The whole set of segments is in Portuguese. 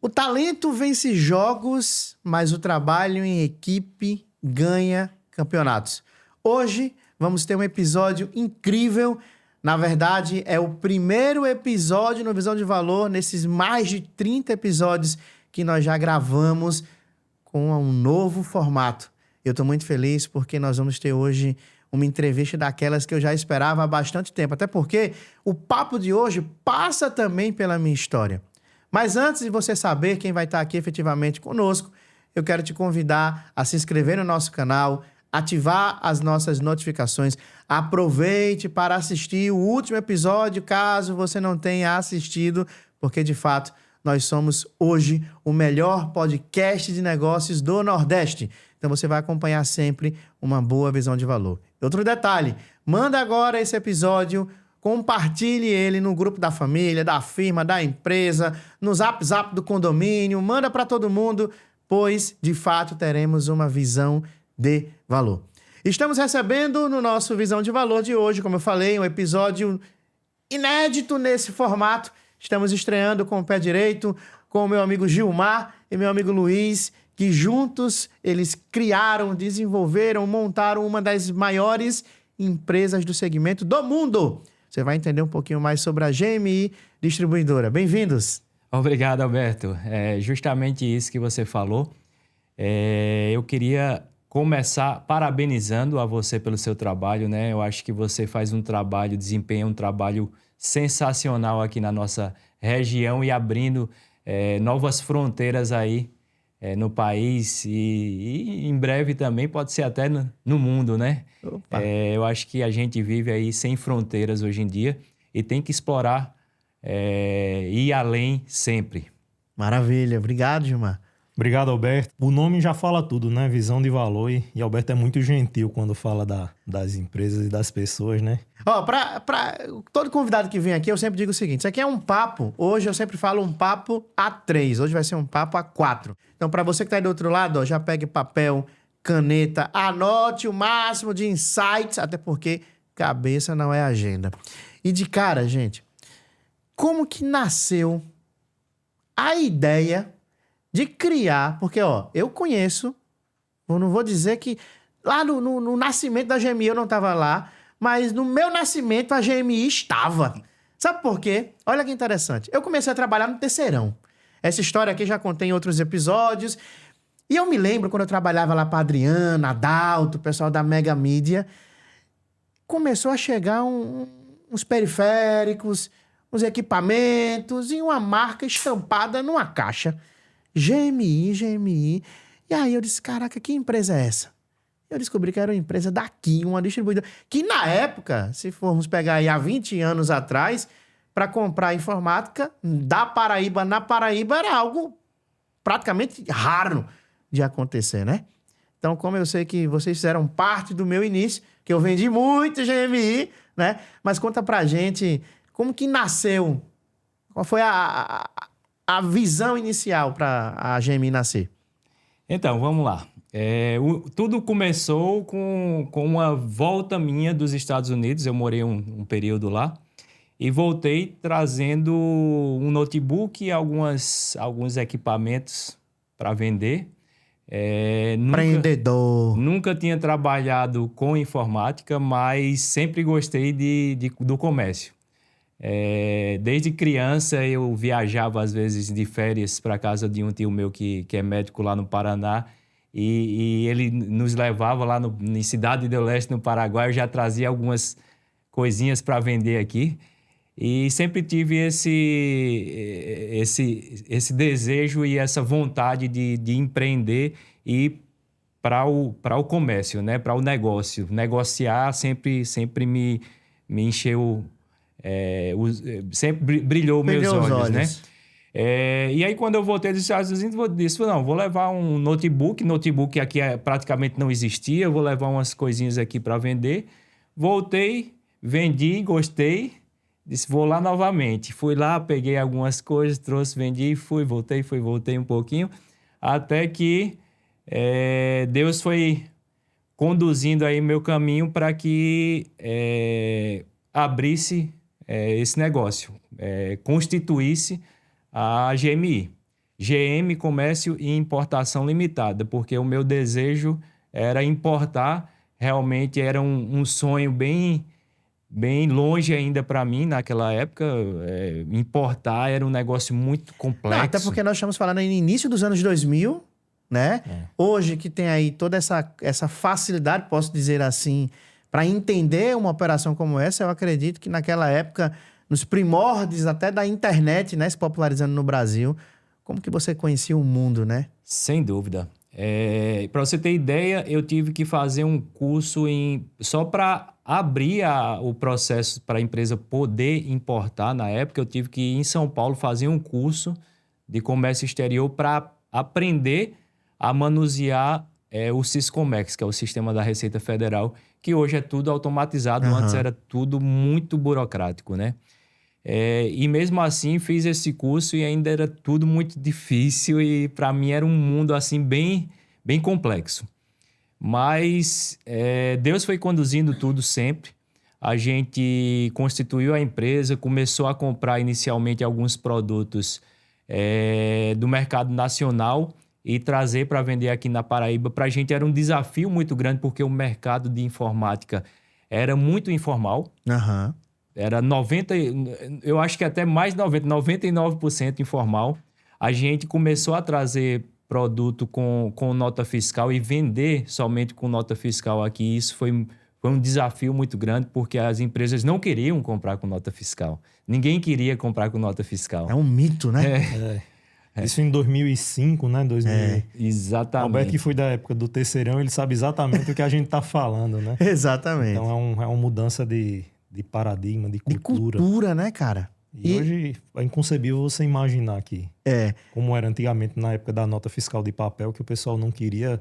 O talento vence jogos, mas o trabalho em equipe ganha campeonatos. Hoje vamos ter um episódio incrível. Na verdade, é o primeiro episódio no Visão de Valor, nesses mais de 30 episódios que nós já gravamos com um novo formato. Eu estou muito feliz porque nós vamos ter hoje uma entrevista daquelas que eu já esperava há bastante tempo. Até porque o papo de hoje passa também pela minha história. Mas antes de você saber quem vai estar aqui efetivamente conosco, eu quero te convidar a se inscrever no nosso canal, ativar as nossas notificações. Aproveite para assistir o último episódio, caso você não tenha assistido, porque de fato nós somos hoje o melhor podcast de negócios do Nordeste. Então você vai acompanhar sempre uma boa visão de valor. Outro detalhe, manda agora esse episódio, compartilhe ele no grupo da família, da firma, da empresa, no zap do condomínio, manda para todo mundo, pois de fato teremos uma visão de valor. Estamos recebendo no nosso Visão de Valor de hoje, como eu falei, um episódio inédito nesse formato. Estamos estreando com o pé direito, com o meu amigo Gilmar e meu amigo Luiz, que juntos eles criaram, desenvolveram, montaram uma das maiores empresas do segmento do mundo. Você vai entender um pouquinho mais sobre a GMI Distribuidora. Bem-vindos! Obrigado, Alberto. É justamente isso que você falou. Eu queria começar parabenizando a você pelo seu trabalho, né? Eu acho que você faz um trabalho, desempenha um trabalho sensacional aqui na nossa região e abrindo novas fronteiras aí no país e em breve também pode ser até no mundo, né? Eu acho que a gente vive aí sem fronteiras hoje em dia e tem que explorar ir além sempre. Maravilha, obrigado, Gilmar. Obrigado, Alberto. O nome já fala tudo, né? Visão de valor. E Alberto é muito gentil quando fala das empresas e das pessoas, né? Pra todo convidado que vem aqui, eu sempre digo o seguinte: isso aqui é um papo. Hoje eu sempre falo um papo a 3. Hoje vai ser um papo a 4. Então, para você que tá aí do outro lado, já pegue papel, caneta, anote o máximo de insights, até porque cabeça não é agenda. E de cara, gente, como que nasceu a ideia de criar, porque, eu conheço, eu não vou dizer que lá no nascimento da GMI eu não estava lá, mas no meu nascimento a GMI estava. Sabe por quê? Olha que interessante. Eu comecei a trabalhar no Terceirão. Essa história aqui já contei em outros episódios. E eu me lembro quando eu trabalhava lá para Adriana, Adalto, o pessoal da Mega Mídia, começou a chegar uns periféricos, uns equipamentos e uma marca estampada numa caixa. GMI. E aí eu disse, caraca, que empresa é essa? Eu descobri que era uma empresa daqui, uma distribuidora, que na época, se formos pegar aí há 20 anos atrás, para comprar informática da Paraíba, na Paraíba, era algo praticamente raro de acontecer, né? Então, como eu sei que vocês fizeram parte do meu início, que eu vendi muito GMI, né? Mas conta pra gente como que nasceu, qual foi a visão inicial para a GMI nascer? Então, vamos lá. Tudo começou com uma volta minha dos Estados Unidos. Eu morei um período lá e voltei trazendo um notebook e alguns equipamentos para vender. Empreendedor. Nunca tinha trabalhado com informática, mas sempre gostei do comércio. Desde criança eu viajava às vezes de férias para casa de um tio meu que é médico lá no Paraná e ele nos levava lá em Cidade do Leste, no Paraguai. Eu já trazia algumas coisinhas para vender aqui e sempre tive esse desejo e essa vontade de empreender e para o comércio, né? Para o negócio. Negociar sempre me encheu... sempre brilhou meus olhos, né? E aí, quando eu voltei dos Estados Unidos, eu disse, não, vou levar um notebook aqui praticamente não existia, eu vou levar umas coisinhas aqui para vender. Voltei, vendi, gostei, disse, vou lá novamente. Fui lá, peguei algumas coisas, trouxe, vendi, voltei um pouquinho, até que Deus foi conduzindo aí meu caminho para que abrisse esse negócio, constituísse a GMI. GM, Comércio e Importação Limitada, porque o meu desejo era importar, realmente era um sonho bem longe ainda para mim naquela época. Importar era um negócio muito complexo. Não, até porque nós estamos falando aí no início dos anos 2000, né? Hoje que tem aí toda essa facilidade, posso dizer assim, para entender uma operação como essa, eu acredito que naquela época, nos primórdios até da internet, né, se popularizando no Brasil, como que você conhecia o mundo, né? Sem dúvida. Para você ter ideia, eu tive que fazer um curso só para abrir o processo para a empresa poder importar. Na época, eu tive que ir em São Paulo fazer um curso de comércio exterior para aprender a manusear o Siscomex, que é o sistema da Receita Federal, que hoje é tudo automatizado. Aham. Antes era tudo muito burocrático, né? E mesmo assim fiz esse curso e ainda era tudo muito difícil e para mim era um mundo assim bem complexo. Mas Deus foi conduzindo tudo sempre. A gente constituiu a empresa, começou a comprar inicialmente alguns produtos do mercado nacional e trazer para vender aqui na Paraíba. Para a gente era um desafio muito grande porque o mercado de informática era muito informal. Aham. Era 90, eu acho que até mais de 99% informal. A gente começou a trazer produto com nota fiscal e vender somente com nota fiscal aqui. Isso foi um desafio muito grande, porque as empresas não queriam comprar com nota fiscal. Ninguém queria comprar com nota fiscal. É um mito, né? Isso em 2005, né? 2000. Exatamente. Alberto, que foi da época do terceirão, ele sabe exatamente o que a gente tá falando, né? Exatamente. Então é uma mudança de paradigma, de De cultura. cultura, né, cara? E hoje é inconcebível você imaginar que, como era antigamente na época da nota fiscal de papel, que o pessoal não queria.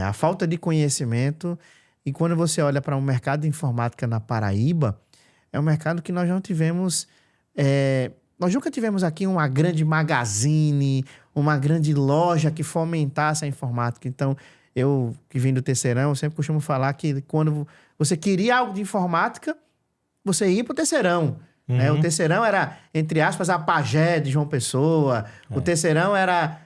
A falta de conhecimento. E quando você olha para um mercado de informática na Paraíba, é um mercado que nós não tivemos. Nós nunca tivemos aqui uma grande magazine, uma grande loja que fomentasse a informática. Então, eu que vim do terceirão, eu sempre costumo falar que quando você queria algo de informática, você ia para o terceirão. Né? O terceirão era, entre aspas, a Pagé de João Pessoa. O terceirão era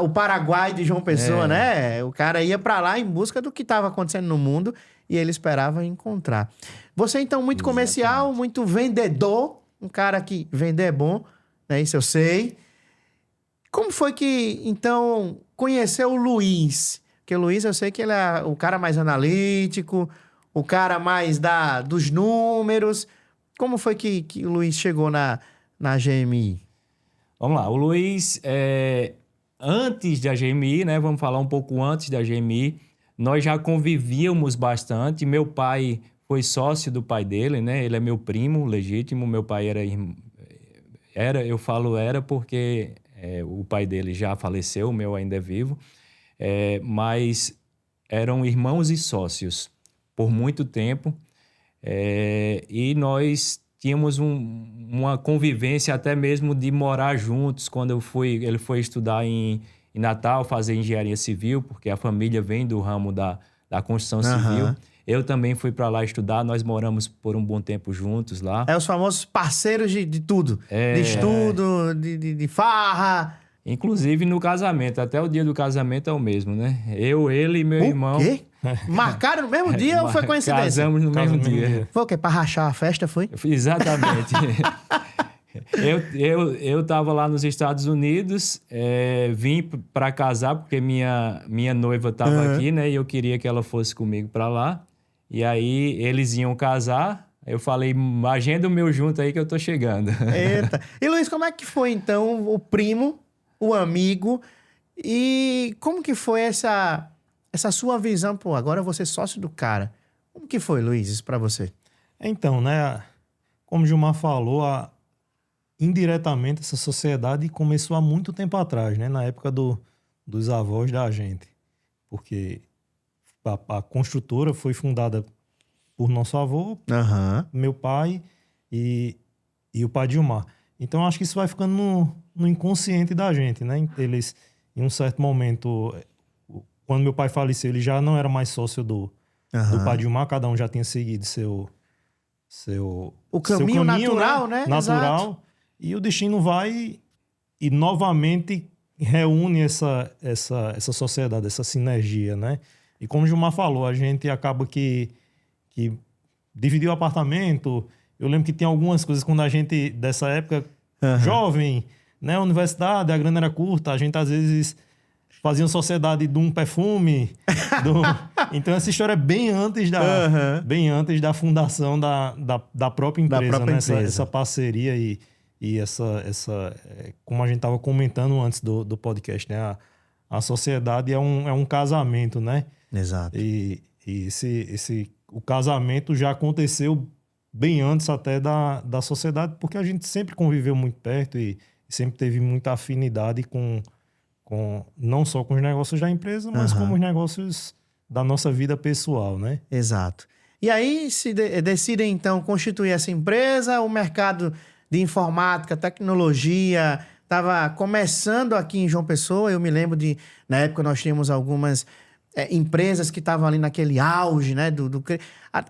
o Paraguai de João Pessoa, né? O cara ia para lá em busca do que estava acontecendo no mundo e ele esperava encontrar. Você, então, muito comercial, muito vendedor, um cara que vender é bom, né? Isso eu sei. Como foi que, então, conheceu o Luiz? Porque o Luiz, eu sei que ele é o cara mais analítico, o cara mais dos números. Como foi que o Luiz chegou na GMI? Vamos lá, o Luiz, antes da GMI, né? Vamos falar um pouco antes da GMI. Nós já convivíamos bastante. Meu pai foi sócio do pai dele, né? Ele é meu primo legítimo. Meu pai eu falo era porque o pai dele já faleceu, o meu ainda é vivo. Mas eram irmãos e sócios por muito tempo. E nós tínhamos uma convivência até mesmo de morar juntos. Quando ele foi estudar em Natal, fazer engenharia civil, porque a família vem do ramo da construção civil. Eu também fui para lá estudar, nós moramos por um bom tempo juntos lá. Os famosos parceiros de tudo. De estudo, de farra. Inclusive no casamento, até o dia do casamento é o mesmo, né? Eu, ele e meu irmão. O quê? Marcaram no mesmo dia ou foi coincidência? Casamos no mesmo dia. Foi o quê? Pra rachar a festa, foi? Exatamente. Eu estava lá nos Estados Unidos, vim para casar porque minha noiva estava aqui, né? E eu queria que ela fosse comigo para lá. E aí eles iam casar. Eu falei, agenda o meu junto aí que eu tô chegando. Eita. E Luiz, como é que foi então o primo, o amigo, e como que foi essa sua visão? Pô, agora eu vou ser sócio do cara. Como que foi, Luiz, isso pra você? Então, né, como o Gilmar falou, indiretamente essa sociedade começou há muito tempo atrás, né, na época dos avós da gente, porque a construtora foi fundada por nosso avô, meu pai e o pai de Gilmar. Então, acho que isso vai ficando no inconsciente da gente, né? Eles, em um certo momento, quando meu pai faleceu, ele já não era mais sócio do pai de Gilmar, cada um já tinha seguido o caminho natural, né? Natural. Exato. E o destino vai e novamente reúne essa sociedade, essa sinergia, né? E como o Gilmar falou, a gente acaba que dividiu o apartamento. Eu lembro que tem algumas coisas quando a gente, dessa época, jovem, né? Universidade, a grana era curta, a gente às vezes fazia uma sociedade de um perfume. Então essa história é bem antes da fundação da própria empresa, né? Essa parceria e como a gente estava comentando antes do podcast, né? A sociedade é um casamento, né? Exato. E o casamento já aconteceu bem antes até da sociedade, porque a gente sempre conviveu muito perto e sempre teve muita afinidade com não só com os negócios da empresa, mas como os negócios da nossa vida pessoal, né? Exato. E aí decidem, então, constituir essa empresa, o mercado de informática, tecnologia, estava começando aqui em João Pessoa. Eu me lembro na época nós tínhamos algumas empresas que estavam ali naquele auge, né?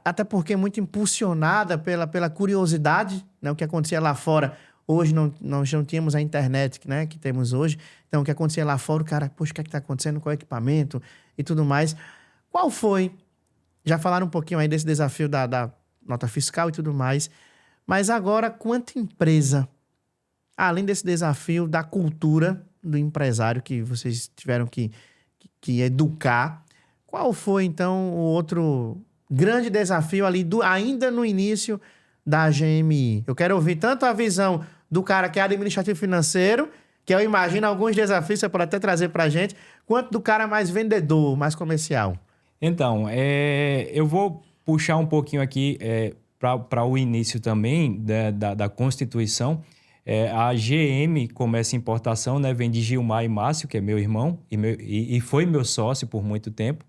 Até porque muito impulsionada pela curiosidade, né? O que acontecia lá fora. Hoje nós não tínhamos a internet, né, que temos hoje. Então, o que acontecia lá fora, o cara, poxa, o que é que está acontecendo com o equipamento e tudo mais. Qual foi? Já falaram um pouquinho aí desse desafio da nota fiscal e tudo mais. Mas agora, quanta empresa, além desse desafio da cultura do empresário que vocês tiveram que educar, qual foi, então, o outro grande desafio ali, ainda no início da GMI? Eu quero ouvir tanto a visão do cara que é administrativo financeiro, que eu imagino alguns desafios você pode até trazer para a gente, quanto do cara mais vendedor, mais comercial. Então, eu vou puxar um pouquinho aqui para o início também da Constituição. A GM Comércio e Importação, né, vem de Gilmar e Márcio, que é meu irmão, e foi meu sócio por muito tempo.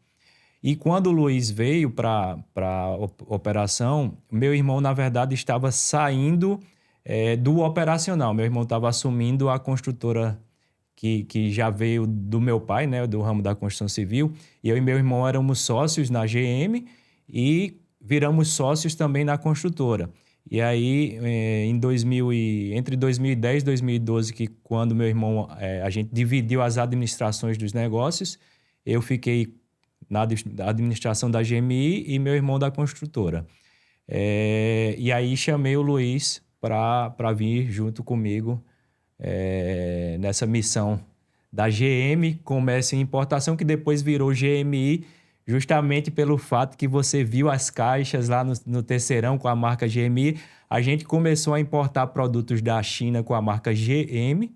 E quando o Luiz veio para a operação, meu irmão, na verdade, estava saindo do operacional. Meu irmão estava assumindo a construtora que já veio do meu pai, né, do ramo da construção civil. E eu e meu irmão éramos sócios na GM e viramos sócios também na construtora. E aí, entre 2010 e 2012, que quando meu irmão, a gente dividiu as administrações dos negócios, eu fiquei na administração da GMI e meu irmão da construtora. E aí chamei o Luiz para vir junto comigo nessa missão da GM Comércio e Importação, que depois virou GMI, justamente pelo fato que você viu as caixas lá no terceirão com a marca GMI. A gente começou a importar produtos da China com a marca GM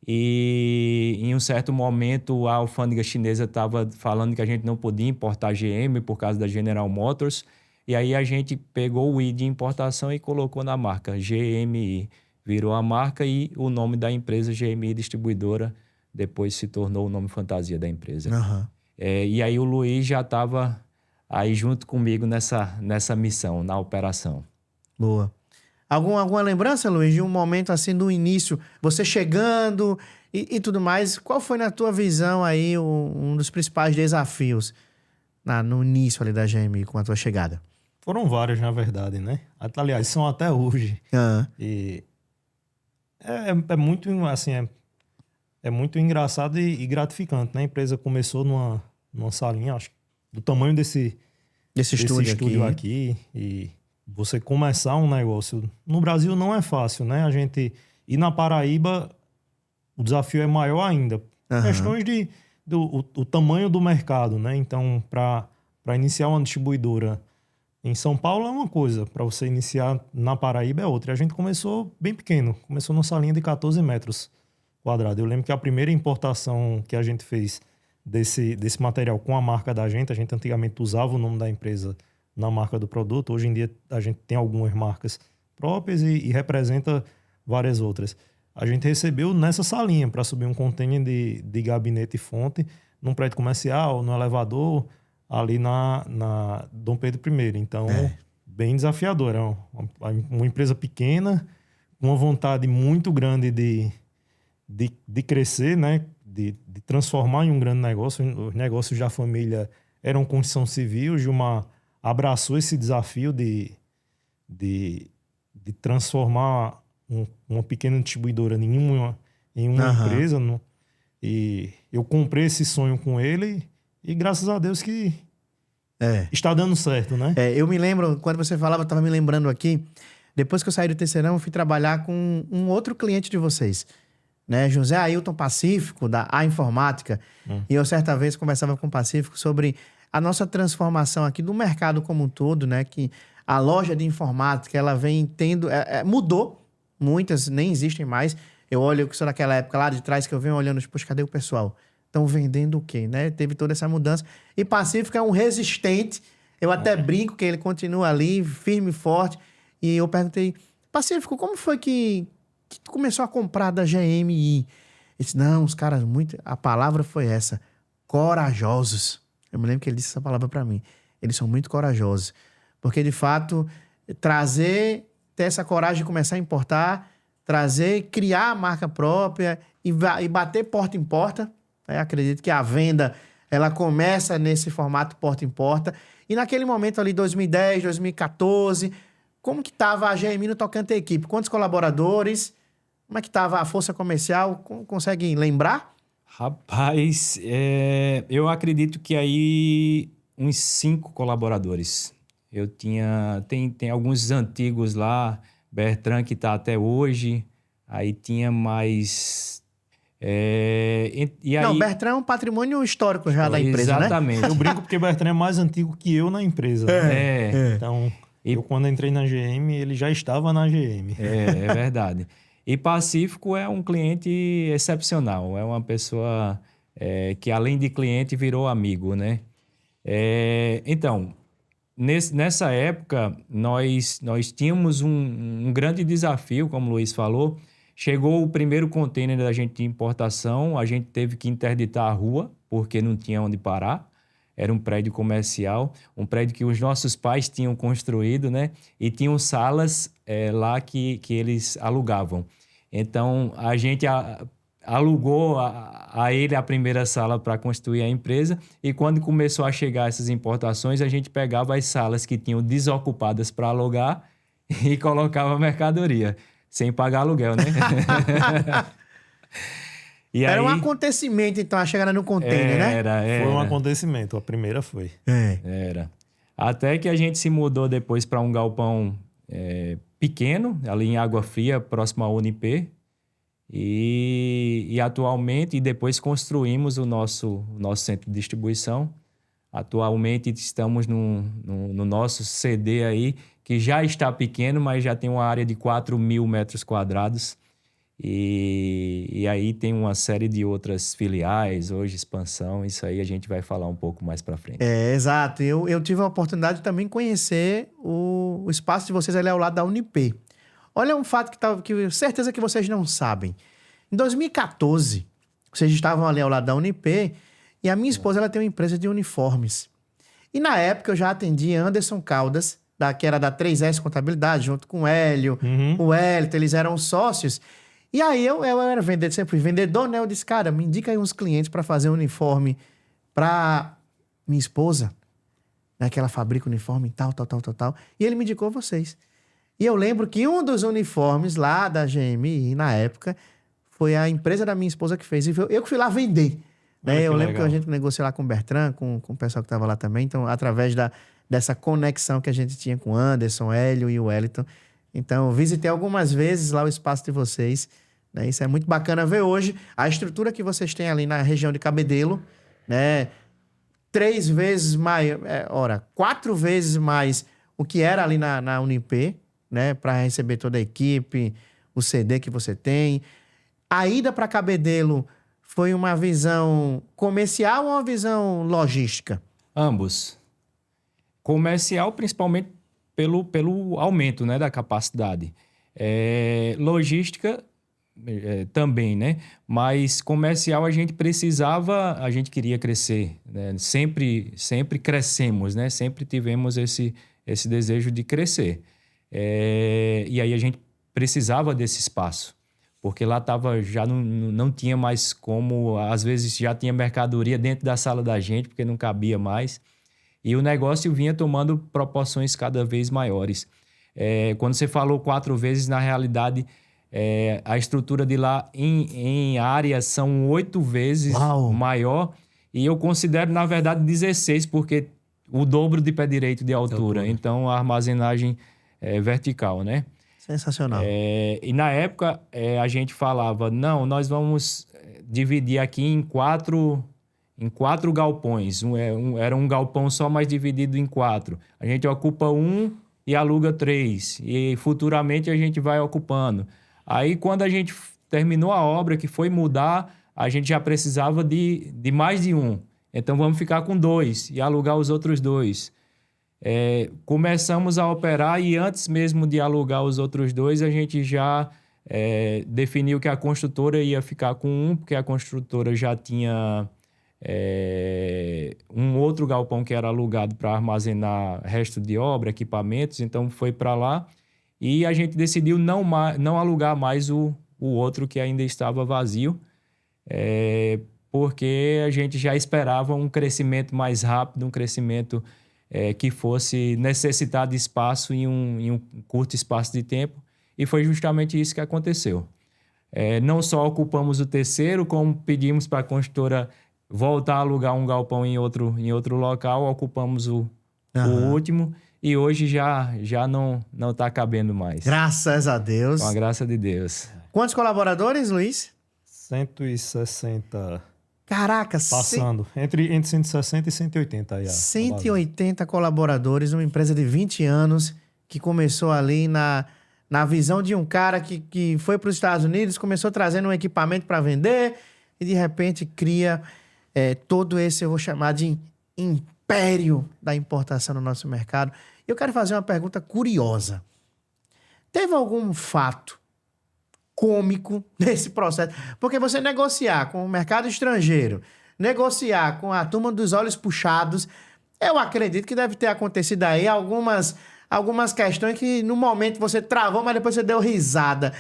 e em um certo momento a alfândega chinesa estava falando que a gente não podia importar GM por causa da General Motors. E aí a gente pegou o I de importação e colocou na marca GMI. Virou a marca e o nome da empresa GMI Distribuidora depois se tornou o nome fantasia da empresa. E aí o Luiz já estava aí junto comigo nessa missão, na operação. Boa. Alguma lembrança, Luiz, de um momento assim do início, você chegando e tudo mais? Qual foi, na tua visão aí, um dos principais desafios no início ali da GMI com a tua chegada? Foram vários, na verdade, né? Aliás, são até hoje. E é muito, assim, é muito engraçado e gratificante, né? A empresa começou numa salinha, acho, do tamanho desse estúdio aqui. E você começar um negócio... No Brasil não é fácil, né? A gente... E na Paraíba, o desafio é maior ainda. Questões do tamanho do mercado, né? Então, para iniciar uma distribuidora em São Paulo é uma coisa, para você iniciar na Paraíba é outra. E a gente começou bem pequeno, começou numa salinha de 14 metros quadrados. Eu lembro que a primeira importação que a gente fez desse material com a marca da gente antigamente usava o nome da empresa na marca do produto. Hoje em dia a gente tem algumas marcas próprias e representa várias outras. A gente recebeu nessa salinha para subir um container de gabinete e fonte num prédio comercial, no elevador, ali na Dom Pedro I. Então, bem desafiador. É uma empresa pequena, com uma vontade muito grande de crescer, né? De transformar em um grande negócio. Os negócios da família eram construção civil. Gilmar abraçou esse desafio de transformar uma pequena distribuidora em em uma Aham. empresa. E eu comprei esse sonho com ele e graças a Deus que É. está dando certo, né? Eu me lembro, quando você falava, eu tava me lembrando aqui, depois que eu saí do Terceirão, eu fui trabalhar com um outro cliente de vocês, né? José Ailton Pacífico, da A Informática. E eu, certa vez, conversava com o Pacífico sobre a nossa transformação aqui do mercado como um todo, né? Que a loja de informática, ela vem tendo... mudou, muitas nem existem mais. Eu olho que sou naquela época lá de trás, que eu venho olhando, tipo, cadê o pessoal? Estão vendendo o quê, né? Teve toda essa mudança. E Pacífico é um resistente. Eu até brinco que ele continua ali, firme e forte. E eu perguntei, Pacífico, como foi que tu começou a comprar da GMI? Ele disse, não, os caras muito... A palavra foi essa, corajosos. Eu me lembro que ele disse essa palavra para mim. Eles são muito corajosos. Porque, de fato, ter essa coragem de começar a importar, criar a marca própria e bater porta em porta. Acredito que a venda, ela começa nesse formato porta em porta. E naquele momento ali, 2010, 2014, como que estava a GMI no tocante à equipe? Quantos colaboradores? Como é que estava a força comercial? Consegue lembrar? Rapaz, eu acredito que aí uns 5 colaboradores. Eu tinha... Tem alguns antigos lá, Bertrand, que está até hoje. Aí tinha mais... e aí... Não, Bertrand é um patrimônio histórico já da empresa, né? Exatamente. Eu brinco porque o Bertrand é mais antigo que eu na empresa. Então, eu quando entrei na GM, ele já estava na GM. É verdade. E Pacífico é um cliente excepcional. É uma pessoa que, além de cliente, virou amigo, né? Então, nessa época, nós tínhamos um grande desafio, como o Luiz falou. Chegou o primeiro container da gente de importação, a gente teve que interditar a rua, porque não tinha onde parar. Era um prédio comercial, um prédio que os nossos pais tinham construído, né? E tinham salas lá que eles alugavam. Então, a gente alugou a ele a primeira sala para construir a empresa, e quando começou a chegar essas importações, a gente pegava as salas que tinham desocupadas para alugar e colocava mercadoria, sem pagar aluguel, né? E Era aí, um acontecimento, então, a chegada no container, né? Era. Foi um acontecimento, a primeira foi. Era. Até que a gente se mudou depois para um galpão pequeno, ali em Água Fria, próximo à UNP. E atualmente, e depois construímos o nosso centro de distribuição. Atualmente estamos no nosso CD aí, que já está pequeno, mas já tem uma área de 4.000 metros quadrados. E aí tem uma série de outras filiais, hoje expansão, isso aí a gente vai falar um pouco mais para frente. Exato. Eu tive a oportunidade de também conhecer o espaço de vocês ali ao lado da Unip. Olha um fato que certeza que vocês não sabem. Em 2014, vocês estavam ali ao lado da Unip e a minha esposa ela tem uma empresa de uniformes. E na época eu já atendi Anderson Caldas, que era da 3S Contabilidade, junto com o Hélio, o Wellington, eles eram sócios. E aí eu era vendedor, sempre fui vendedor, né? Eu disse, cara, me indica aí uns clientes para fazer um uniforme para minha esposa, né? Que ela fabrica uniforme e tal. E ele me indicou vocês. E eu lembro que um dos uniformes lá da GMI, na época, foi a empresa da minha esposa que fez. E eu que fui lá vender. Né? Eu lembro que a gente negociou lá com o Bertrand, com o pessoal que estava lá também. Então, através dessa conexão que a gente tinha com o Anderson, Hélio e o Wellington. Então, eu visitei algumas vezes lá o espaço de vocês. Né? Isso é muito bacana ver hoje. A estrutura que vocês têm ali na região de Cabedelo, né? 3 vezes mais... 4 vezes mais o que era ali na Unip, né? Para receber toda a equipe, o CD que você tem. A ida para Cabedelo foi uma visão comercial ou uma visão logística? Ambos. Comercial, principalmente pelo aumento, né, da capacidade. Logística também, né? Mas comercial a gente queria crescer, né? Sempre crescemos, né? Sempre tivemos esse desejo de crescer. E aí a gente precisava desse espaço, porque lá já não tinha mais como, às vezes já tinha mercadoria dentro da sala da gente, porque não cabia mais. E o negócio vinha tomando proporções cada vez maiores. Quando você falou 4 vezes, na realidade, A estrutura de lá em área são 8 vezes Uau. maior. E eu considero, na verdade, 16, porque o dobro de pé direito de altura. Então, a armazenagem é vertical, né? Sensacional. E na época, a gente falava, não, nós vamos dividir aqui em quatro galpões. Era um galpão só, mas dividido em 4. A gente ocupa um e aluga 3. E futuramente a gente vai ocupando. Aí, quando a gente terminou a obra, que foi mudar, a gente já precisava de mais de um. Então, vamos ficar com 2 e alugar os outros 2. Começamos a operar e antes mesmo de alugar os outros 2, a gente já definiu que a construtora ia ficar com um, porque a construtora já tinha um outro galpão que era alugado para armazenar resto de obra, equipamentos, então foi para lá. E a gente decidiu não alugar mais o outro que ainda estava vazio, porque a gente já esperava um crescimento mais rápido, um crescimento que fosse necessitar de espaço em um curto espaço de tempo. E foi justamente isso que aconteceu. Não só ocupamos o terceiro, como pedimos para a construtora voltar a alugar um galpão em outro local, ocupamos o último. E hoje já não está cabendo mais. Graças a Deus. Com a graça de Deus. Quantos colaboradores, Luiz? 160. Caraca, Passando. Entre 160 e 180 aí. 180 colaboradores, uma empresa de 20 anos que começou ali na visão de um cara que foi para os Estados Unidos, começou trazendo um equipamento para vender e de repente cria todo esse, eu vou chamar de império da importação no nosso mercado. Eu quero fazer uma pergunta curiosa. Teve algum fato cômico nesse processo? Porque você negociar com o mercado estrangeiro, negociar com a turma dos olhos puxados, eu acredito que deve ter acontecido aí algumas questões que no momento você travou, mas depois você deu risada.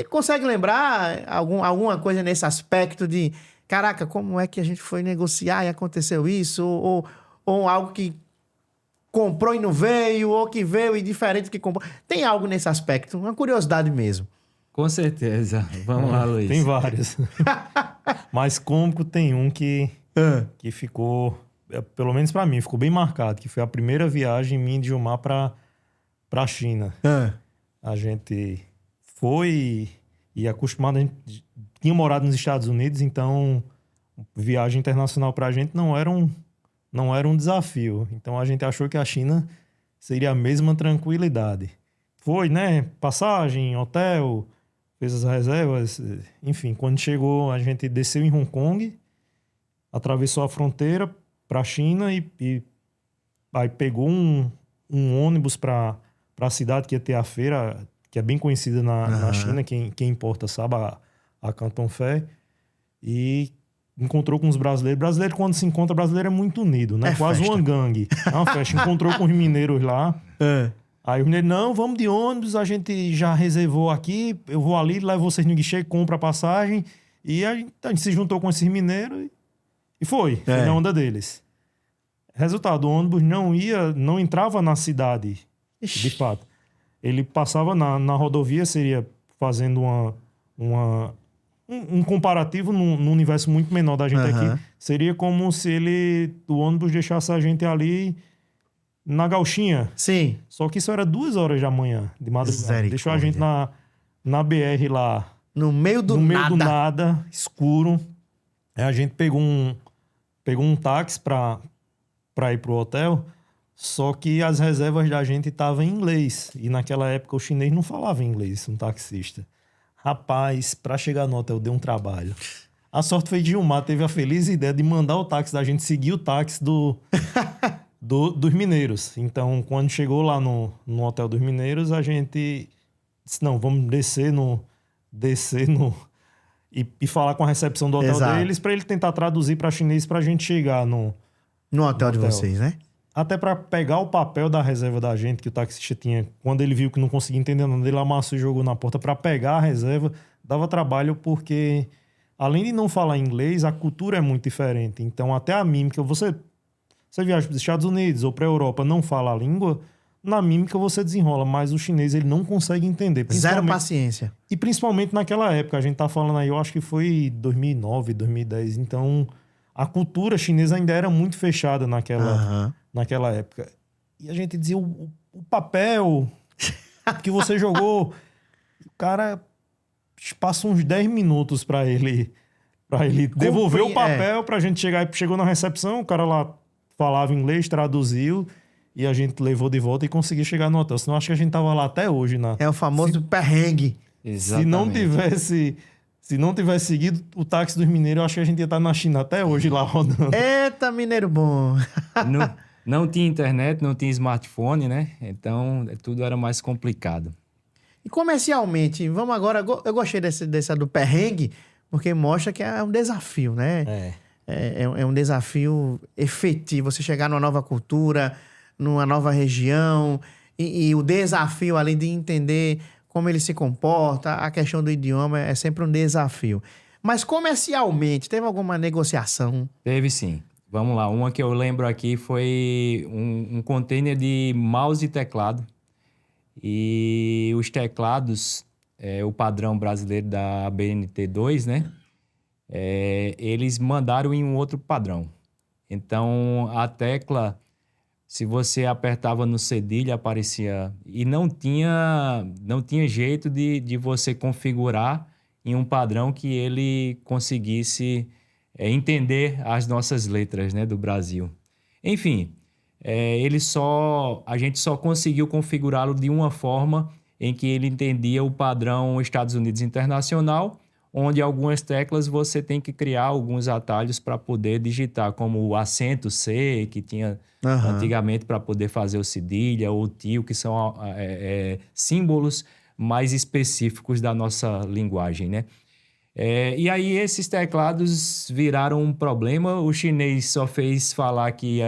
Consegue lembrar alguma coisa nesse aspecto de, caraca, como é que a gente foi negociar e aconteceu isso? Ou algo que comprou e não veio, ou que veio e diferente do que comprou. Tem algo nesse aspecto, uma curiosidade mesmo. Com certeza. Vamos lá, Luiz. Tem vários. Mas cômico tem um que ficou, pelo menos para mim, ficou bem marcado, que foi a primeira viagem minha de Gilmar para a China. A gente foi e acostumado, a gente tinha morado nos Estados Unidos, então viagem internacional para a gente não era um desafio. Então a gente achou que a China seria a mesma tranquilidade. Foi, né? Passagem, hotel, fez as reservas. Enfim, quando chegou, a gente desceu em Hong Kong, atravessou a fronteira para a China e aí pegou um ônibus para a cidade que ia ter a feira, que é bem conhecida na China, quem importa sabe, a Canton Fair, e encontrou com os brasileiros. Brasileiro, quando se encontra, brasileiro é muito unido, né? Quase uma gangue. É uma festa. Encontrou com os mineiros lá. Aí os mineiros, não, vamos de ônibus, a gente já reservou aqui, eu vou ali, levo vocês no guichê, compra a passagem. E a gente se juntou com esses mineiros e foi na onda deles. Resultado, o ônibus não entrava na cidade, de fato. Ele passava na rodovia, seria fazendo um comparativo num universo muito menor da gente aqui. Seria como se o ônibus deixasse a gente ali na gauchinha. Sim. Só que isso era 2 horas da manhã, de madrugada. Deixou a gente na BR lá. No meio do nada, escuro. Aí a gente pegou um táxi pra ir pro hotel. Só que as reservas da gente estavam em inglês. E naquela época o chinês não falava inglês, um taxista. Rapaz, pra chegar no hotel deu um trabalho. A sorte foi de Gilmar, teve a feliz ideia de mandar o táxi da gente seguir o táxi dos mineiros. Então, quando chegou lá no hotel dos mineiros, a gente disse, não, vamos descer e falar com a recepção do hotel deles para ele tentar traduzir para chinês para a gente chegar no hotel de vocês, né? Até para pegar o papel da reserva da gente que o taxista tinha, quando ele viu que não conseguia entender nada, ele amassou e jogou na porta para pegar a reserva. Dava trabalho porque, além de não falar inglês, a cultura é muito diferente. Então, até a mímica, você viaja para os Estados Unidos ou para a Europa, não fala a língua, na mímica você desenrola, mas o chinês ele não consegue entender. Zero paciência. E principalmente naquela época, a gente tá falando aí, eu acho que foi 2009, 2010. Então, a cultura chinesa ainda era muito fechada naquela época. E a gente dizia, o papel que você jogou, o cara passa uns 10 minutos para ele devolver o papel pra gente chegar. Chegou na recepção, o cara lá falava inglês, traduziu e a gente levou de volta e conseguiu chegar no hotel. Senão acho que a gente tava lá até hoje. É o famoso perrengue. Exatamente. Se não tivesse seguido o táxi dos mineiros, eu acho que a gente ia estar na China até hoje lá rodando. Eita, mineiro bom! Não tinha internet, não tinha smartphone, né? Então, tudo era mais complicado. E comercialmente, vamos agora... Eu gostei dessa do perrengue, porque mostra que é um desafio, né? É um desafio efetivo. Você chegar numa nova cultura, numa nova região, e o desafio, além de entender como ele se comporta, a questão do idioma é sempre um desafio. Mas comercialmente, teve alguma negociação? Teve sim. Vamos lá. Uma que eu lembro aqui foi um container de mouse e teclado. E os teclados, o padrão brasileiro da BNT2, né? Eles mandaram em um outro padrão. Então, a tecla, se você apertava no cedilha, aparecia... E não tinha jeito de você configurar em um padrão que ele conseguisse entender as nossas letras, né, do Brasil. Enfim, a gente só conseguiu configurá-lo de uma forma em que ele entendia o padrão Estados Unidos Internacional, onde algumas teclas você tem que criar alguns atalhos para poder digitar, como o acento C, que tinha antigamente para poder fazer o cedilha, ou o tio, que são símbolos mais específicos da nossa linguagem, né? E aí esses teclados viraram um problema. O chinês só fez falar que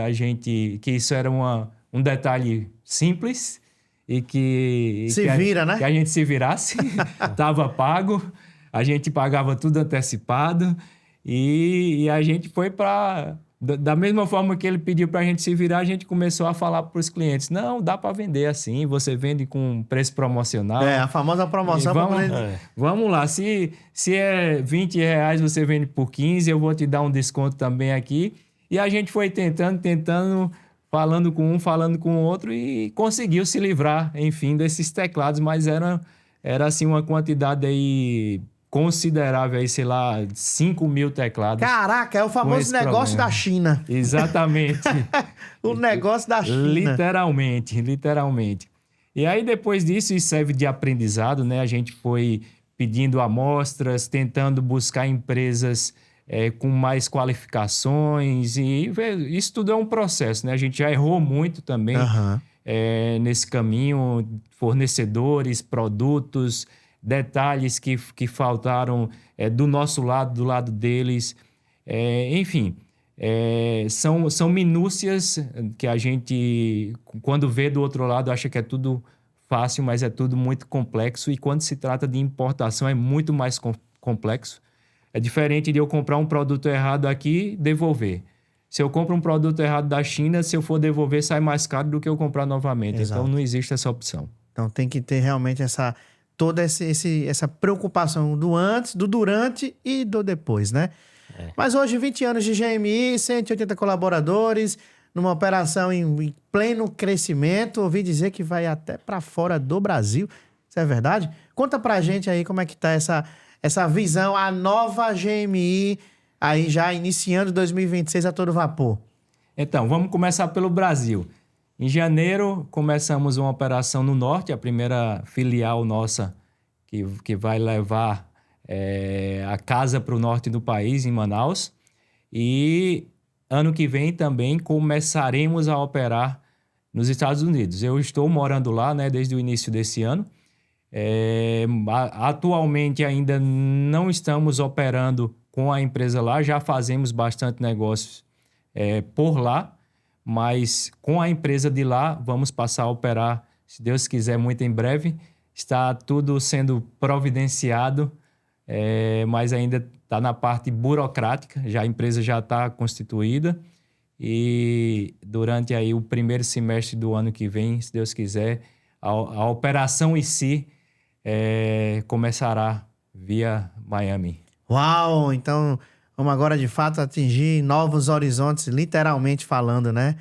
isso era um detalhe simples e que né? Que a gente se virasse. Tava pago, a gente pagava tudo antecipado e a gente foi para... Da mesma forma que ele pediu para a gente se virar, a gente começou a falar para os clientes, não, dá para vender assim, você vende com preço promocional. A famosa promoção. Vamos lá, se é R$20, você vende por 15, eu vou te dar um desconto também aqui. E a gente foi tentando, falando com um, falando com o outro e conseguiu se livrar, enfim, desses teclados, mas era assim uma quantidade aí considerável, aí, sei lá, 5 mil teclados. Caraca, é o famoso negócio da China. Exatamente. O negócio da China. Literalmente. E aí, depois disso, isso serve de aprendizado, né? A gente foi pedindo amostras, tentando buscar empresas com mais qualificações. E isso tudo é um processo, né? A gente já errou muito também nesse caminho. Fornecedores, produtos, detalhes que faltaram do nosso lado, do lado deles. Enfim, são minúcias que a gente, quando vê do outro lado, acha que é tudo fácil, mas é tudo muito complexo. E quando se trata de importação, é muito mais complexo. É diferente de eu comprar um produto errado aqui e devolver. Se eu compro um produto errado da China, se eu for devolver, sai mais caro do que eu comprar novamente. Exato. Então, não existe essa opção. Então, tem que ter realmente toda essa preocupação do antes, do durante e do depois, né? Mas hoje, 20 anos de GMI, 180 colaboradores, numa operação em pleno crescimento. Ouvi dizer que vai até para fora do Brasil. Isso é verdade? Conta pra gente aí como é que tá essa visão, a nova GMI, aí já iniciando 2026 a todo vapor. Então, vamos começar pelo Brasil. Em janeiro, começamos uma operação no Norte, a primeira filial nossa que vai levar a casa para o norte do país, em Manaus. E ano que vem também começaremos a operar nos Estados Unidos. Eu estou morando lá, né, desde o início desse ano. Atualmente ainda não estamos operando com a empresa lá, já fazemos bastante negócios por lá, mas com a empresa de lá vamos passar a operar, se Deus quiser, muito em breve. Está tudo sendo providenciado, mas ainda está na parte burocrática, a empresa já está constituída e durante aí o primeiro semestre do ano que vem, se Deus quiser, a operação em si começará via Miami. Uau! Então, vamos agora de fato atingir novos horizontes, literalmente falando, né?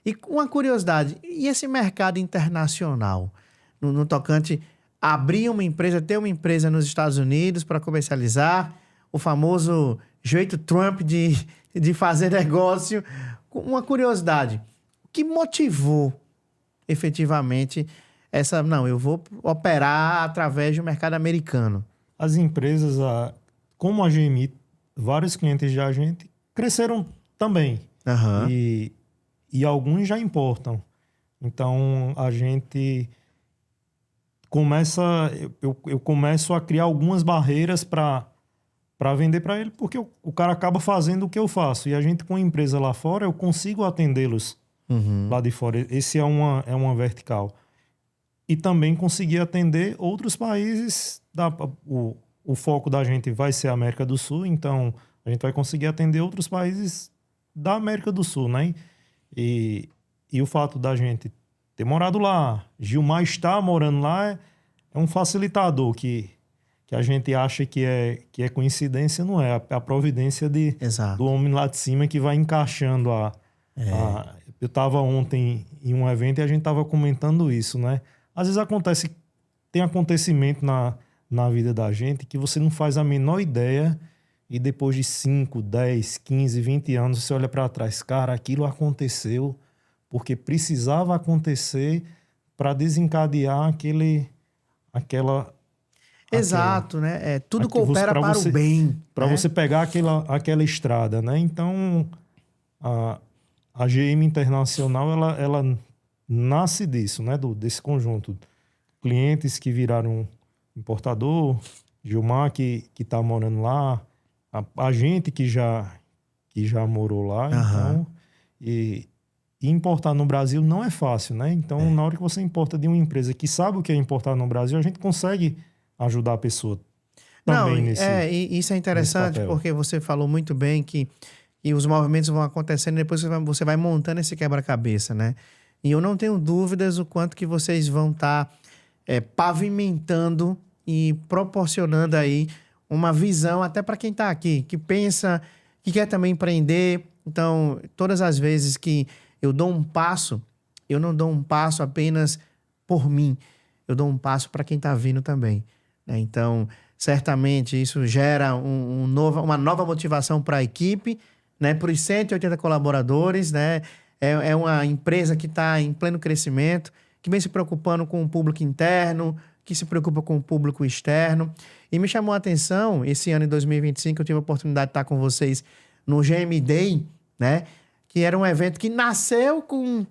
E uma curiosidade, e esse mercado internacional? No tocante, abrir uma empresa, ter uma empresa nos Estados Unidos para comercializar, o famoso jeito Trump de fazer negócio. Uma curiosidade, o que motivou efetivamente essa... Não, eu vou operar através do mercado americano. As empresas, como a GMI, vários clientes da gente cresceram também. Aham. E alguns já importam. Então, a gente começa... Eu começo a criar algumas barreiras para vender para ele, porque o cara acaba fazendo o que eu faço. E a gente, com a empresa lá fora, eu consigo atendê-los lá de fora. Esse é uma vertical. E também conseguir atender outros países. O foco da gente vai ser a América do Sul, então a gente vai conseguir atender outros países da América do Sul, né? E o fato da gente ter morado lá, Gilmar está morando lá, é um facilitador que a gente acha que é coincidência, não é. A providência do homem lá de cima que vai encaixando eu estava ontem em um evento e a gente estava comentando isso, né? Às vezes tem acontecimento na vida da gente que você não faz a menor ideia e depois de 5, 10, 15, 20 anos você olha para trás, cara, aquilo aconteceu porque precisava acontecer para desencadear aquela... Exato, né? Tudo coopera para o bem. Para você pegar aquela estrada, né? Então, a GM Internacional, ela nasce disso, né? Desse conjunto. Clientes que viraram importador, Gilmar que está morando lá, a gente que já morou lá. Então, e importar no Brasil não é fácil, né? Então, na hora que você importa de uma empresa que sabe o que é importar no Brasil, a gente consegue ajudar a pessoa também e isso é interessante porque você falou muito bem que os movimentos vão acontecendo e depois você vai montando esse quebra-cabeça, né? E eu não tenho dúvidas o quanto que vocês vão estar pavimentando e proporcionando aí uma visão até para quem está aqui, que pensa, que quer também empreender. Então, todas as vezes que eu dou um passo, eu não dou um passo apenas por mim, eu dou um passo para quem está vindo também. Então, certamente isso gera uma nova motivação para a equipe, né? Para os 180 colaboradores, né? É uma empresa que está em pleno crescimento, que vem se preocupando com o público interno, que se preocupa com o público externo. E me chamou a atenção, esse ano, em 2025, eu tive a oportunidade de estar com vocês no GM Day, né? Que era um evento que nasceu com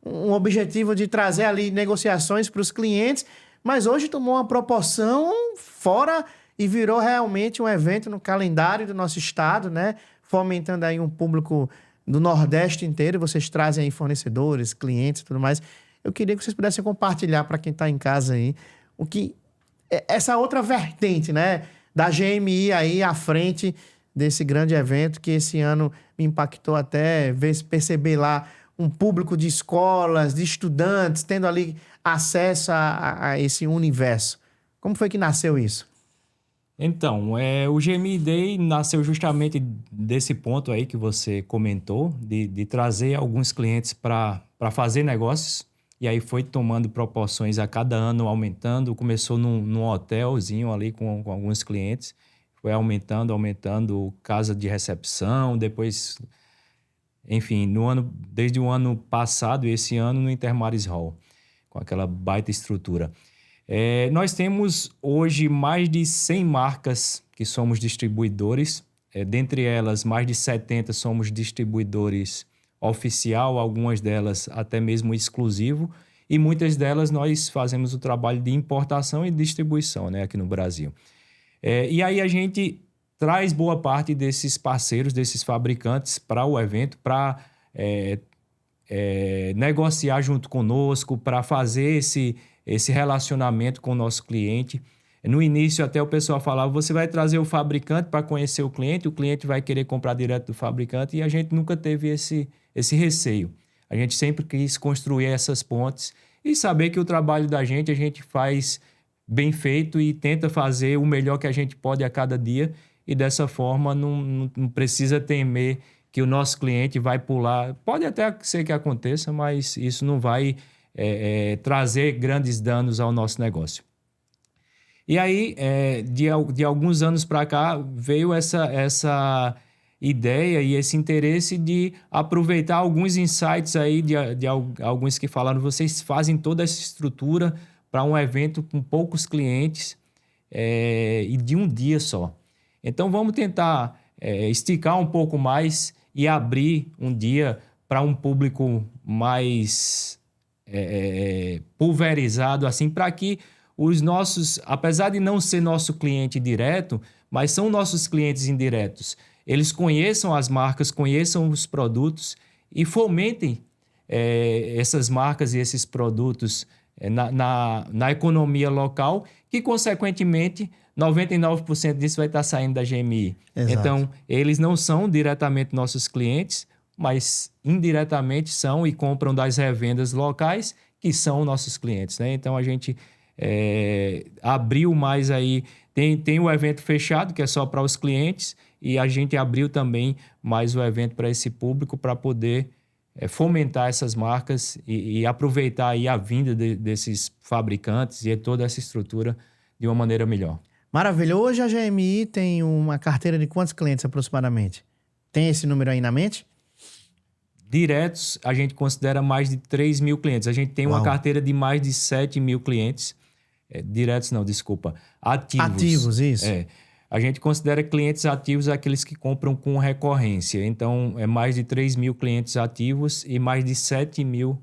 um objetivo de trazer ali negociações para os clientes, mas hoje tomou uma proporção fora e virou realmente um evento no calendário do nosso estado, né? Fomentando aí um público do Nordeste inteiro. Vocês trazem aí fornecedores, clientes e tudo mais. Eu queria que vocês pudessem compartilhar para quem está em casa aí o que essa outra vertente, né? Da GMI aí à frente desse grande evento que esse ano me impactou até perceber lá um público de escolas, de estudantes, tendo ali acesso a esse universo. Como foi que nasceu isso? Então, o GMI Day nasceu justamente desse ponto aí que você comentou, de trazer alguns clientes para fazer negócios, e aí foi tomando proporções a cada ano, aumentando. Começou num hotelzinho ali com alguns clientes, foi aumentando casa de recepção, depois... Enfim, desde o ano passado e esse ano no Intermares Hall, com aquela baita estrutura. Nós temos hoje mais de 100 marcas que somos distribuidores. Dentre elas, mais de 70 somos distribuidores oficial, algumas delas até mesmo exclusivo. E muitas delas nós fazemos o trabalho de importação e distribuição, né, aqui no Brasil. E aí a gente traz boa parte desses parceiros, desses fabricantes para o evento, para negociar junto conosco, para fazer esse relacionamento com o nosso cliente. No início, até o pessoal falava, você vai trazer o fabricante para conhecer o cliente vai querer comprar direto do fabricante, e a gente nunca teve esse receio. A gente sempre quis construir essas pontes e saber que o trabalho da gente, a gente faz bem feito e tenta fazer o melhor que a gente pode a cada dia, e dessa forma não precisa temer que o nosso cliente vai pular. Pode até ser que aconteça, mas isso não vai trazer grandes danos ao nosso negócio. E aí, de alguns anos para cá, veio essa ideia e esse interesse de aproveitar alguns insights aí de alguns que falaram, vocês fazem toda essa estrutura para um evento com poucos clientes e de um dia só. Então, vamos tentar esticar um pouco mais e abrir um dia para um público mais pulverizado, assim, para que os nossos, apesar de não ser nosso cliente direto, mas são nossos clientes indiretos, eles conheçam as marcas, conheçam os produtos e fomentem essas marcas e esses produtos na economia local, que, consequentemente, 99% disso vai estar saindo da GMI. Exato. Então, eles não são diretamente nossos clientes, mas indiretamente são e compram das revendas locais, que são nossos clientes, né? Então, a gente abriu mais aí, tem o evento fechado, que é só para os clientes, e a gente abriu também mais o evento para esse público, para poder fomentar essas marcas e aproveitar aí a vinda desses fabricantes e toda essa estrutura de uma maneira melhor. Maravilha. Hoje a GMI tem uma carteira de quantos clientes aproximadamente? Tem esse número aí na mente? Diretos, a gente considera mais de 3 mil clientes. A gente tem uma carteira de mais de 7 mil clientes. Diretos não, desculpa. Ativos. Ativos, isso. A gente considera clientes ativos aqueles que compram com recorrência. Então, é mais de 3 mil clientes ativos e mais de 7 mil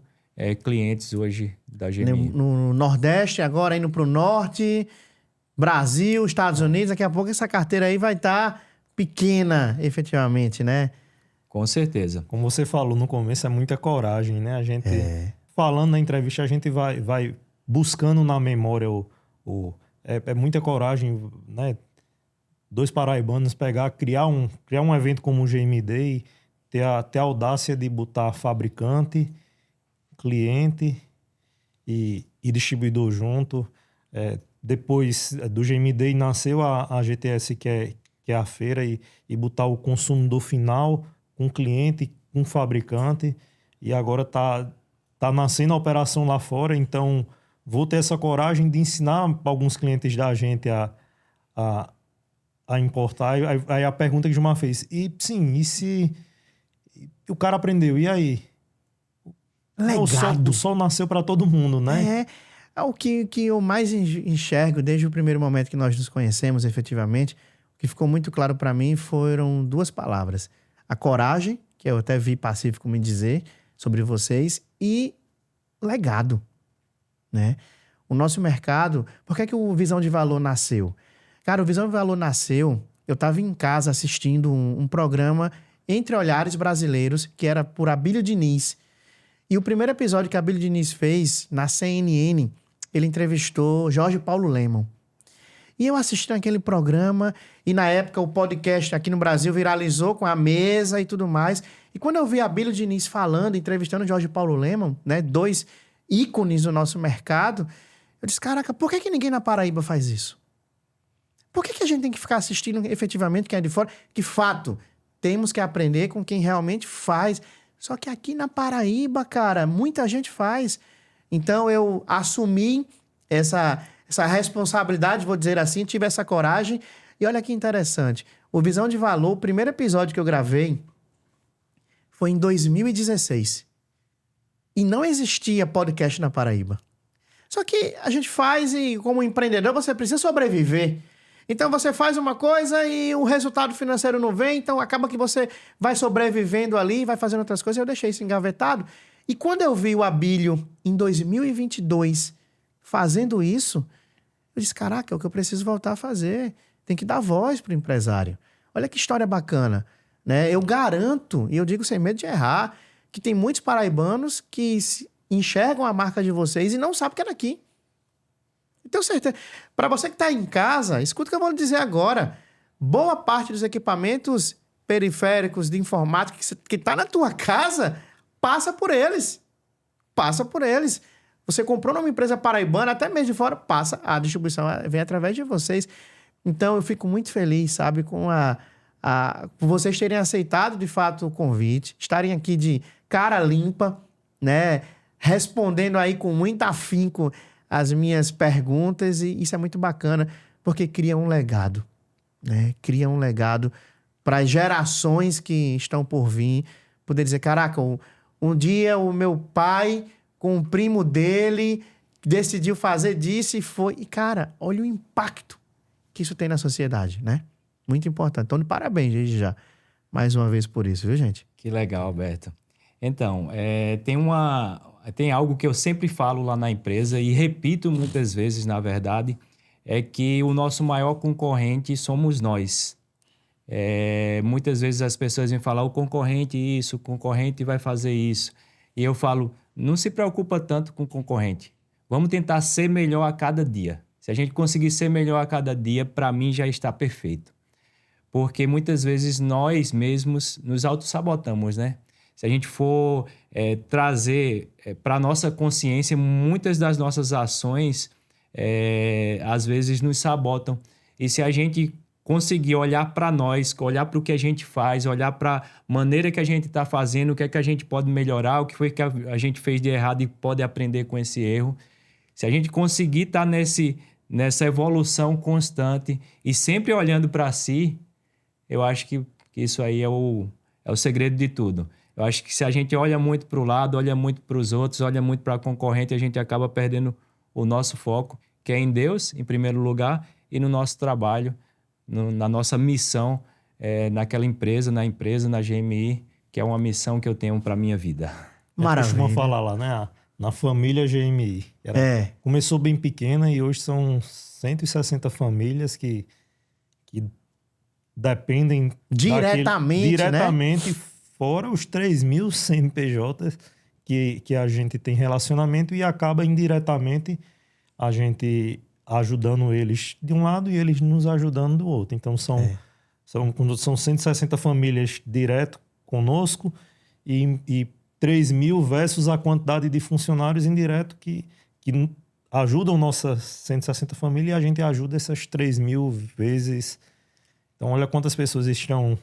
clientes hoje da GMI. No Nordeste, agora indo para o Norte, Brasil, Estados Unidos. Daqui a pouco essa carteira aí vai estar pequena, efetivamente, né? Com certeza. Como você falou no começo, é muita coragem, né? A gente, falando na entrevista, a gente vai buscando na memória é muita coragem, né? 2 paraibanos criar um evento como o GM Day, ter a audácia de botar fabricante, cliente e distribuidor junto. Depois do GM Day nasceu a GTS, que é a feira, e botar o consumidor final com cliente, com fabricante, e agora tá nascendo a operação lá fora, então vou ter essa coragem de ensinar alguns clientes da gente a importar. Aí a pergunta que o Gilmar fez, e se o cara aprendeu, e aí? O sol nasceu para todo mundo, né? O que eu mais enxergo desde o primeiro momento que nós nos conhecemos, efetivamente, o que ficou muito claro para mim foram 2 palavras. A coragem, que eu até vi Pacífico me dizer sobre vocês, e legado, né? O nosso mercado... Por que o Visão de Valor nasceu? Cara, o Visão de Valor nasceu... Eu estava em casa assistindo um programa Entre Olhares Brasileiros, que era por Abílio Diniz. E o primeiro episódio que Abílio Diniz fez, na CNN, ele entrevistou Jorge Paulo Lemann. E eu assisti naquele programa, e na época o podcast aqui no Brasil viralizou com a mesa e tudo mais. E quando eu vi Abílio Diniz falando, entrevistando Jorge Paulo Lemann, né, 2 ícones do nosso mercado, eu disse, caraca, por que ninguém na Paraíba faz isso? Por que a gente tem que ficar assistindo efetivamente quem é de fora? Que fato, temos que aprender com quem realmente faz. Só que aqui na Paraíba, cara, muita gente faz. Então eu assumi essa responsabilidade, vou dizer assim, tive essa coragem. E olha que interessante, o Visão de Valor, o primeiro episódio que eu gravei foi em 2016. E não existia podcast na Paraíba. Só que a gente faz e, como empreendedor, você precisa sobreviver. Então você faz uma coisa e o resultado financeiro não vem, então acaba que você vai sobrevivendo ali, vai fazendo outras coisas. Eu deixei isso engavetado. E quando eu vi o Abílio, em 2022, fazendo isso, eu disse, caraca, é o que eu preciso voltar a fazer. Tem que dar voz para o empresário. Olha que história bacana, né? Eu garanto, e eu digo sem medo de errar, que tem muitos paraibanos que enxergam a marca de vocês e não sabem que é daqui. Eu tenho certeza. Para você que está em casa, escuta o que eu vou lhe dizer agora. Boa parte dos equipamentos periféricos de informática que está na tua casa, passa por eles. Passa por eles. Você comprou numa empresa paraibana, até mesmo de fora, passa. A distribuição vem através de vocês. Então, eu fico muito feliz, sabe, por vocês terem aceitado, de fato, o convite, estarem aqui de cara limpa, né, respondendo aí com muito afinco as minhas perguntas, e isso é muito bacana, porque cria um legado, né, cria um legado para as gerações que estão por vir, poder dizer, caraca, um dia o meu pai, com o primo dele, decidiu fazer disso e foi... E, cara, olha o impacto que isso tem na sociedade, né? Muito importante. Então, de parabéns, desde já. Mais uma vez por isso, viu, gente? Que legal, Alberto. Então, tem algo que eu sempre falo lá na empresa e repito muitas vezes, na verdade, é que o nosso maior concorrente somos nós. Muitas vezes as pessoas vêm falar, o concorrente vai fazer isso. E eu falo, não se preocupa tanto com o concorrente. Vamos tentar ser melhor a cada dia. Se a gente conseguir ser melhor a cada dia, para mim já está perfeito. Porque muitas vezes nós mesmos nos autossabotamos, né? Se a gente for trazer para a nossa consciência, muitas das nossas ações às vezes nos sabotam. E se a gente conseguir olhar para nós, olhar para o que a gente faz, olhar para a maneira que a gente está fazendo, o que é que a gente pode melhorar, o que foi que a gente fez de errado e pode aprender com esse erro. Se a gente conseguir estar nessa evolução constante e sempre olhando para si, eu acho que isso aí é o segredo de tudo. Eu acho que se a gente olha muito para o lado, olha muito para os outros, olha muito para a concorrente, a gente acaba perdendo o nosso foco, que é em Deus, em primeiro lugar, e no nosso trabalho, na nossa missão, naquela empresa, na GMI, que é uma missão que eu tenho para a minha vida. Maravilha. Costuma falar lá, né? Na família GMI. Começou bem pequena e hoje são 160 famílias que dependem diretamente, né? Fora os 3.000 CNPJs que a gente tem relacionamento e acaba indiretamente a gente ajudando eles de um lado e eles nos ajudando do outro. Então são 160 famílias direto conosco e 3.000 versus a quantidade de funcionários indireto que ajudam nossas 160 famílias e a gente ajuda essas 3.000 vezes. Então, olha quantas pessoas estão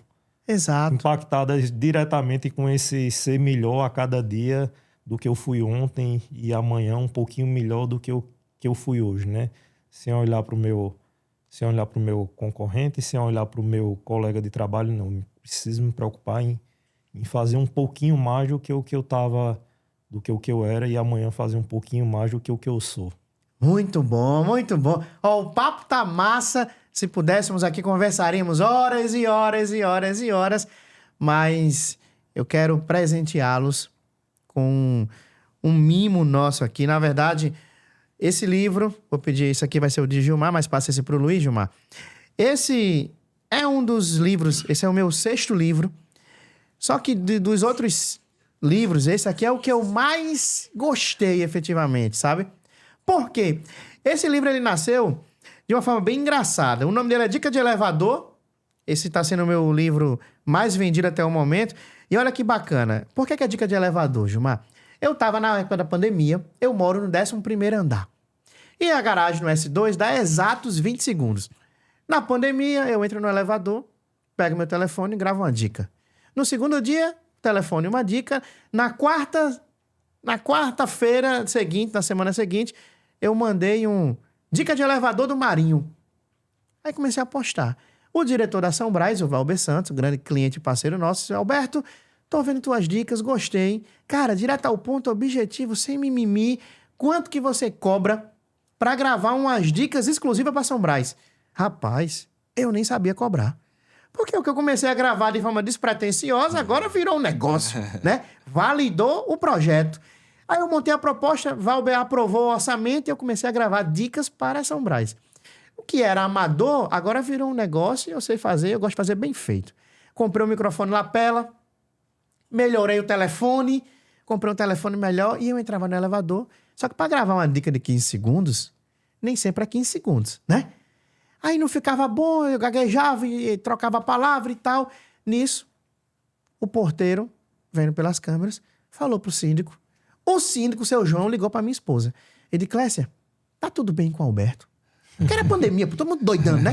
impactadas diretamente com esse ser melhor a cada dia do que eu fui ontem e amanhã um pouquinho melhor do que eu fui hoje, né? Sem olhar para o meu concorrente, sem olhar para o meu colega de trabalho, não. Preciso me preocupar em fazer um pouquinho mais do que o que eu estava, do que o que eu era, e amanhã fazer um pouquinho mais do que o que eu sou. Muito bom, muito bom. Ó, o papo tá massa. Se pudéssemos aqui, conversaríamos horas e horas e horas e horas. Mas eu quero presenteá-los com um mimo nosso aqui. Na verdade, esse livro, vou pedir, isso aqui vai ser o de Gilmar, mas passa esse pro Luiz, Gilmar. Esse é um dos livros, esse é o meu 6º livro. Só que dos outros livros, esse aqui é o que eu mais gostei, efetivamente, sabe? Por quê? Esse livro, ele nasceu de uma forma bem engraçada. O nome dele é Dica de Elevador. Esse está sendo o meu livro mais vendido até o momento. E olha que bacana. Por que é Dica de Elevador, Gilmar? Eu estava na época da pandemia, eu moro no 11º andar. E a garagem no S2 dá exatos 20 segundos. Na pandemia, eu entro no elevador, pego meu telefone e gravo uma dica. No segundo dia, telefone uma dica. Na quarta-feira seguinte, na semana seguinte, eu mandei um dica de elevador do Marinho. Aí comecei a postar. O diretor da São Brás, o Valber Santos, grande cliente e parceiro nosso, disse, Alberto, tô vendo tuas dicas, gostei. Cara, direto ao ponto, objetivo, sem mimimi. Quanto que você cobra para gravar umas dicas exclusivas para São Brás? Rapaz, eu nem sabia cobrar. Porque o que eu comecei a gravar de forma despretensiosa agora virou um negócio, né? Validou o projeto. Aí eu montei a proposta, Valber aprovou o orçamento e eu comecei a gravar dicas para São Brás. O que era amador, agora virou um negócio e eu sei fazer, eu gosto de fazer bem feito. Comprei um microfone lapela, melhorei o telefone, comprei um telefone melhor e eu entrava no elevador. Só que para gravar uma dica de 15 segundos, nem sempre é 15 segundos, né? Aí não ficava bom, eu gaguejava e trocava a palavra e tal. Nisso, o porteiro, vendo pelas câmeras, falou pro síndico. O síndico, seu João, ligou pra minha esposa. Ele disse, Clécia, tá tudo bem com o Alberto? Que era pandemia, todo mundo doidando, né?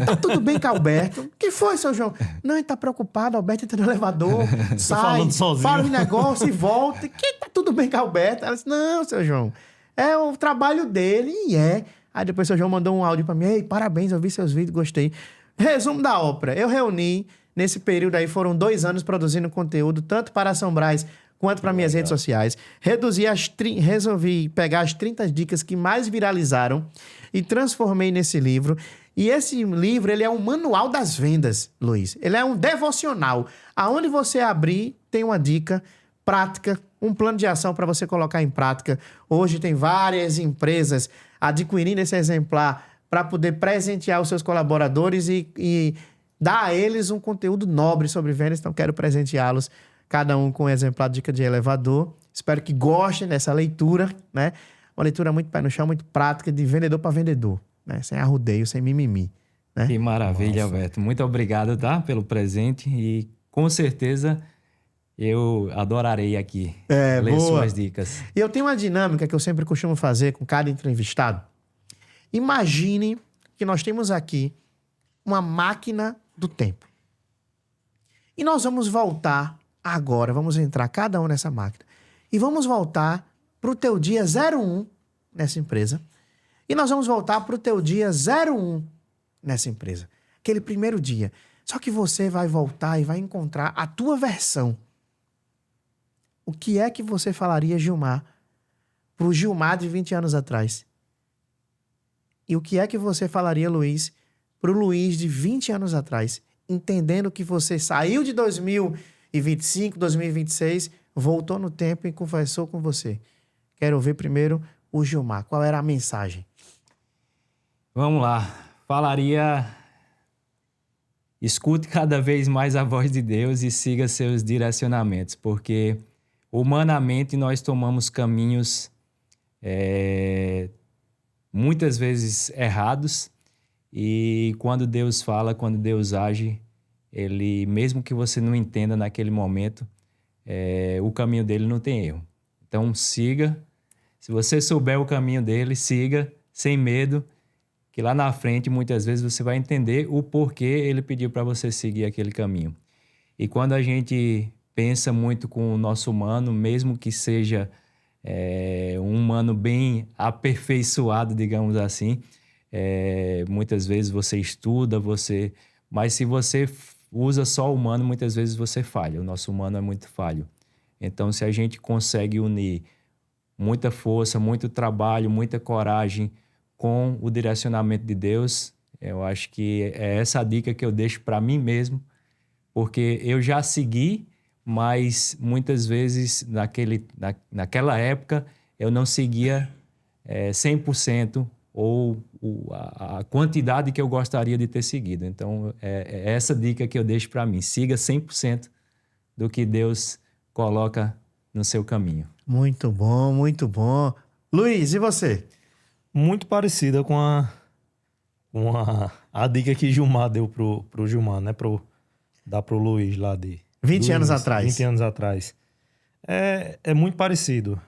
Tá tudo bem com o Alberto? O que foi, seu João? Não, ele tá preocupado, o Alberto entra no elevador, sai, fala de negócio e volta. Que tá tudo bem com o Alberto? Ela disse, não, seu João, é o trabalho dele e é. Aí depois o seu João mandou um áudio pra mim, ei, parabéns, eu vi seus vídeos, gostei. Resumo da ópera, eu reuni, nesse período aí foram 2 anos produzindo conteúdo, tanto para a São Brás quanto para minhas redes sociais. Resolvi pegar as 30 dicas que mais viralizaram e transformei nesse livro. E esse livro, ele é um manual das vendas, Luiz. Ele é um devocional. Aonde você abrir, tem uma dica prática, um plano de ação para você colocar em prática. Hoje tem várias empresas adquirindo esse exemplar para poder presentear os seus colaboradores e dar a eles um conteúdo nobre sobre vendas. Então, quero presenteá-los, cada um com um exemplar de dica de elevador. Espero que gostem dessa leitura, né? Uma leitura muito pé no chão, muito prática, de vendedor para vendedor, né? Sem arrudeio, sem mimimi, né? Que maravilha, Alberto. Muito obrigado, tá? Pelo presente e com certeza eu adorarei aqui ler boa. suas dicas. E eu tenho uma dinâmica que eu sempre costumo fazer com cada entrevistado. Imagine que nós temos aqui uma máquina do tempo. E nós vamos voltar agora, vamos entrar cada um nessa máquina. E vamos voltar para o teu dia 01 nessa empresa. E nós vamos voltar para o teu dia 01 nessa empresa. Aquele primeiro dia. Só que você vai voltar e vai encontrar a tua versão. O que é que você falaria, Gilmar, para o Gilmar de 20 anos atrás? E o que é que você falaria, Luiz, para o Luiz de 20 anos atrás? Entendendo que você saiu de 2025, 2026, voltou no tempo e conversou com você. Quero ouvir primeiro o Gilmar. Qual era a mensagem? Vamos lá. Falaria... Escute cada vez mais a voz de Deus e siga seus direcionamentos, porque humanamente nós tomamos caminhos muitas vezes errados, e quando Deus fala, quando Deus age, ele, mesmo que você não entenda naquele momento, o caminho dele não tem erro. Então siga, se você souber o caminho dele, siga sem medo, que lá na frente muitas vezes você vai entender o porquê ele pediu para você seguir aquele caminho. E quando a gente pensa muito com o nosso humano, mesmo que seja um humano bem aperfeiçoado, digamos assim, muitas vezes você estuda, mas se você usa só o humano, muitas vezes você falha. O nosso humano é muito falho. Então, se a gente consegue unir muita força, muito trabalho, muita coragem com o direcionamento de Deus, eu acho que é essa a dica que eu deixo para mim mesmo, porque eu já segui, mas muitas vezes naquela época eu não seguia 100% ou a quantidade que eu gostaria de ter seguido. Então, é essa dica que eu deixo para mim. Siga 100% do que Deus coloca no seu caminho. Muito bom, muito bom. Luiz, e você? Muito parecida com a dica que Gilmar deu pro Gilmar, né? Dar pro Luiz lá de... 20 anos atrás. 20 anos atrás. É muito parecido.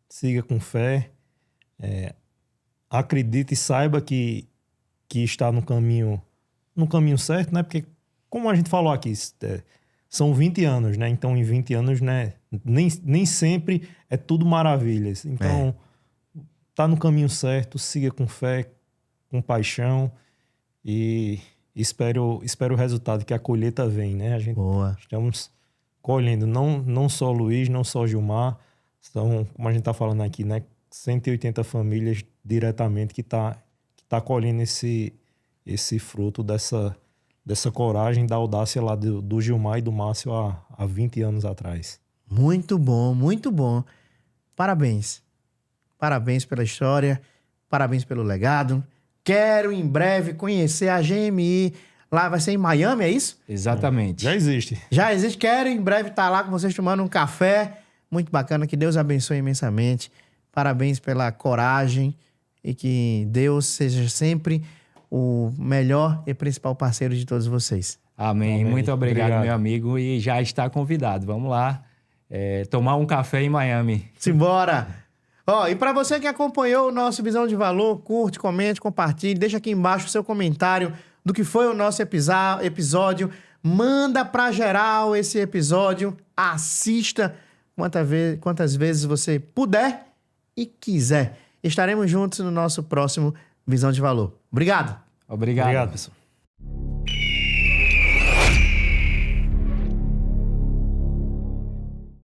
Siga com fé. Acredite e saiba que está no caminho certo, né? Porque, como a gente falou aqui, são 20 anos, né? Então, em 20 anos, né? Nem sempre é tudo maravilhas. Então... Tá no caminho certo, siga com fé, com paixão e espero o resultado, que a colheita vem, né? Estamos colhendo, não só o Luiz, não só o Gilmar, são, como a gente tá falando aqui, né? 180 famílias diretamente que tá colhendo esse fruto dessa coragem, da audácia lá do Gilmar e do Márcio há 20 anos atrás. Muito bom, muito bom. Parabéns. Parabéns pela história, parabéns pelo legado. Quero em breve conhecer a GMI. Lá vai ser em Miami, é isso? Exatamente. Já existe. Já existe. Quero em breve estar lá com vocês tomando um café. Muito bacana, que Deus abençoe imensamente. Parabéns pela coragem e que Deus seja sempre o melhor e principal parceiro de todos vocês. Amém. Muito obrigado, meu amigo. E já está convidado. Vamos lá tomar um café em Miami. Simbora! Ó, e para você que acompanhou o nosso Visão de Valor, curte, comente, compartilhe, deixa aqui embaixo o seu comentário do que foi o nosso episódio. Manda para geral esse episódio, assista quantas vezes você puder e quiser. Estaremos juntos no nosso próximo Visão de Valor. Obrigado! Obrigado, pessoal.